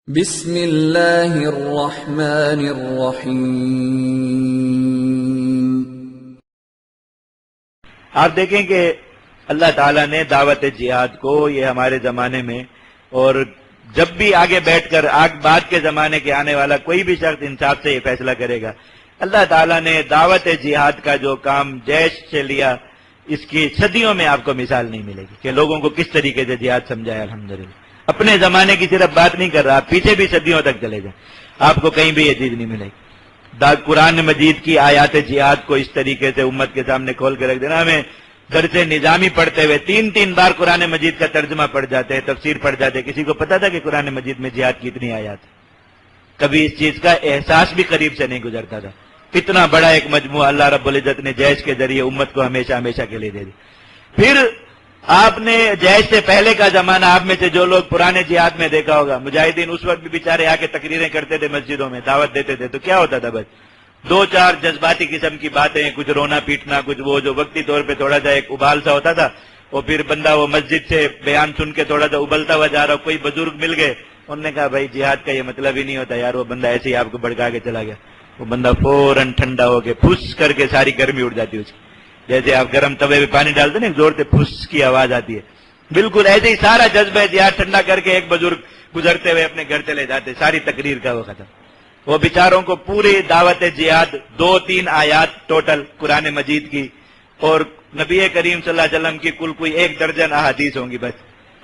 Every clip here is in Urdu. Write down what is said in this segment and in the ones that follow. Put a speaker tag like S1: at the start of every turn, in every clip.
S1: بسم اللہ الرحمن الرحیم۔
S2: آپ دیکھیں کہ اللہ تعالیٰ نے دعوت جہاد کو یہ ہمارے زمانے میں اور جب بھی آگے بیٹھ کر بعد کے زمانے کے آنے والا کوئی بھی شخص انصاف سے یہ فیصلہ کرے گا، اللہ تعالیٰ نے دعوت جہاد کا جو کام جیش سے لیا، اس کی صدیوں میں آپ کو مثال نہیں ملے گی کہ لوگوں کو کس طریقے سے جہاد سمجھایا۔ الحمدللہ اپنے زمانے کی صرف بات نہیں کر رہا، پیچھے بھی صدیوں تک چلے جائیں، آپ کو کہیں بھی یہ چیز نہیں ملے گی۔ قرآن مجید کی آیات جہاد کو اس طریقے سے امت کے سامنے کھول کے رکھ دینا۔ ہمیں درس نظامی پڑھتے ہوئے تین بار قرآن مجید کا ترجمہ پڑھ جاتے ہیں، تفسیر پڑھ جاتے ہیں۔ کسی کو پتا تھا کہ قرآن مجید میں جہاد کی اتنی آیات ہے؟ کبھی اس چیز کا احساس بھی قریب سے نہیں گزرتا تھا۔ اتنا بڑا ایک مجموعہ اللہ رب العزت نے جیش کے ذریعے امت کو ہمیشہ ہمیشہ کے لیے دے دی۔ پھر آپ نے جیش سے پہلے کا زمانہ، آپ میں سے جو لوگ پرانے جہاد میں دیکھا ہوگا، مجاہدین اس وقت بھی بیچارے آ کے تقریریں کرتے تھے مسجدوں میں، دعوت دیتے تھے، تو کیا ہوتا تھا؟ بس دو چار جذباتی قسم کی باتیں، کچھ رونا پیٹنا، کچھ وہ جو وقتی طور پہ تھوڑا سا ایک ابال سا ہوتا تھا، اور پھر بندہ وہ مسجد سے بیان سن کے تھوڑا سا ابلتا ہوا جا رہا، کوئی بزرگ مل گئے، انہوں نے کہا بھائی جہاد کا یہ مطلب ہی نہیں ہوتا یار، وہ بندہ ایسے ہی آپ کو بھڑکا کے چلا گیا، وہ بندہ فوراً ٹھنڈا ہو کے پھس کر کے ساری گرمی اڑ جاتی ہے اس کی، جیسے آپ گرم توے پہ پانی ڈالتے نا، زور سے پھس کی آواز آتی ہے، بالکل ایسے ہی سارا جذبہ جہاد ٹھنڈا کر کے ایک بزرگ گزرتے ہوئے اپنے گھر چلے جاتے، ساری تقریر کا وہ ختم۔ وہ بیچاروں کو پوری دعوت جہاد 2-3 آیات ٹوٹل قرآن مجید کی، اور نبی کریم صلی اللہ علیہ وسلم کی کل کوئی 1 درجن احادیث ہوں گی، بس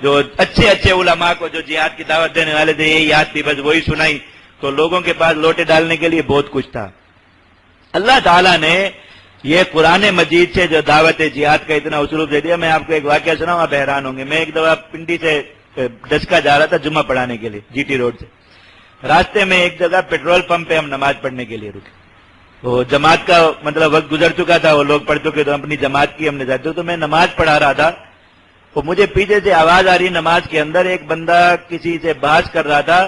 S2: جو اچھے علماء کو جو جہاد کی دعوت دینے والے تھے یہی یاد تھی، بس وہی سنائی، تو لوگوں کے پاس لوٹے ڈالنے کے لیے بہت کچھ تھا۔ اللہ تعالیٰ نے یہ قرآن مجید سے جو دعوت جہاد کا اتنا اسلوب دے دیا۔ میں آپ کو ایک واقعہ سناؤں، آپ حیران ہوں گے۔ میں ایک دفعہ پنڈی سے ڈسکا جا رہا تھا جمعہ پڑھانے کے لیے، جی ٹی روڈ سے، راستے میں ایک جگہ پیٹرول پمپ پہ ہم نماز پڑھنے کے لیے رکے، وہ جماعت کا مطلب وقت گزر چکا تھا، وہ لوگ پڑھ چکے تو اپنی جماعت کی ہم نے جاتے، تو میں نماز پڑھا رہا تھا، وہ مجھے پیچھے سے آواز آ رہی نماز کے اندر، ایک بندہ کسی سے بحث کر رہا تھا،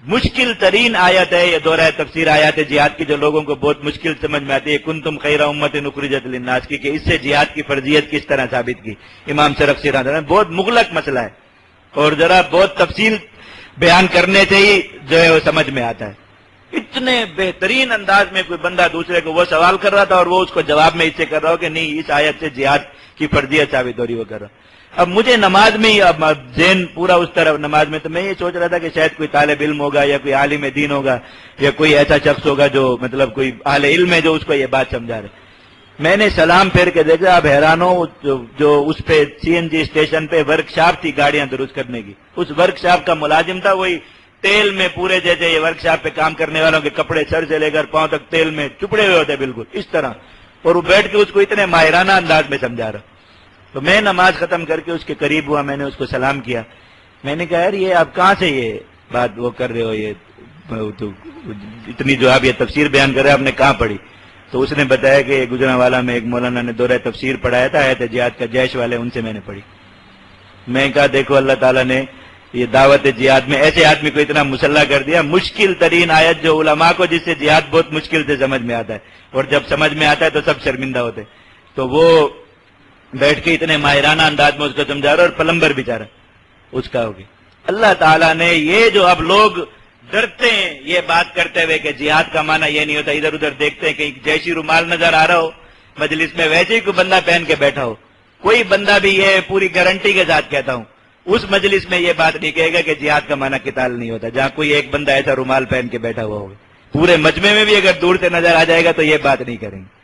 S2: مشکل ترین آیت ہے یہ دورہ تفسیر آیات جہاد کی، جو لوگوں کو بہت مشکل سمجھ میں آتی ہے، کنتم خیر امت اخرجت للناس کی، کہ اس سے جہاد کی فرضیت کس طرح ثابت کی امام سرخسی رحمۃ اللہ علیہ، بہت مغلق مسئلہ ہے، اور ذرا بہت تفصیل بیان کرنے سے ہی جو ہے وہ سمجھ میں آتا ہے۔ اتنے بہترین انداز میں کوئی بندہ دوسرے کو وہ سوال کر رہا تھا، اور وہ اس کو جواب میں اس سے کر رہا ہو کہ نہیں اس آیت سے جہاد کی فرضیت ثابت ہو رہی، وہ کر رہا۔ اب مجھے نماز میں ہی اب ذہن پورا اس طرح نماز میں، تو میں یہ سوچ رہا تھا کہ شاید کوئی طالب علم ہوگا یا کوئی عالم دین ہوگا یا کوئی ایسا شخص ہوگا جو مطلب کوئی اہل علم ہے جو اس کو یہ بات سمجھا رہے۔ میں نے سلام پھیر کے دیکھا، آپ حیران ہو، جو اس پہ CNG اسٹیشن پہ ورک شاپ تھی گاڑیاں درست کرنے کی، اس ورک شاپ کا ملازم تھا، وہی تیل میں پورے جیسے یہ ورک شاپ پہ کام کرنے والوں کے کپڑے سر سے لے کر پاؤں تک تیل میں چپڑے ہوئے ہوتے بالکل اس طرح، اور وہ بیٹھ کے اس کو اتنے ماہرانہ انداز میں سمجھا رہا۔ تو میں نماز ختم کر کے اس کے قریب ہوا، میں نے اس کو سلام کیا، میں نے کہا یار یہ آپ کہاں سے یہ بات وہ کر رہے ہو، یہ تو اتنی جو آپ یہ تفسیر بیان کر رہے ہیں آپ نے کہاں پڑھی؟ تو اس نے بتایا کہ گجرانوالا میں ایک مولانا نے دورہ تفسیر پڑھایا تھا، آیت جہاد کا، جیش والے، ان سے میں نے پڑھی۔ میں کہا دیکھو اللہ تعالیٰ نے یہ دعوت جہاد میں ایسے آدمی کو اتنا مسلح کر دیا، مشکل ترین آیت جو علماء کو جس سے جہاد بہت مشکل سے سمجھ میں آتا ہے، اور جب سمجھ میں آتا ہے تو سب شرمندہ ہوتے، تو وہ بیٹھ کے اتنے ماہرانہ انداز میں اس کو سمجھا رہا، اور پلمبر بیچارہ اس کا ہو گیا۔ اللہ تعالیٰ نے یہ جو اب لوگ ڈرتے ہیں یہ بات کرتے ہوئے کہ جہاد کا معنی یہ نہیں ہوتا، ادھر ادھر دیکھتے ہیں کہ جیسی رومال نظر آ رہا ہو مجلس میں، ویسے ہی کوئی بندہ پہن کے بیٹھا ہو، کوئی بندہ بھی یہ پوری گارنٹی کے ساتھ کہتا ہوں اس مجلس میں یہ بات نہیں کہے گا کہ جہاد کا معنی قتال نہیں ہوتا، جہاں کوئی ایک بندہ ایسا رومال پہن کے بیٹھا ہوا ہوگا، پورے مجمع میں بھی اگر دور سے نظر آ جائے گا تو یہ بات نہیں کریں گے۔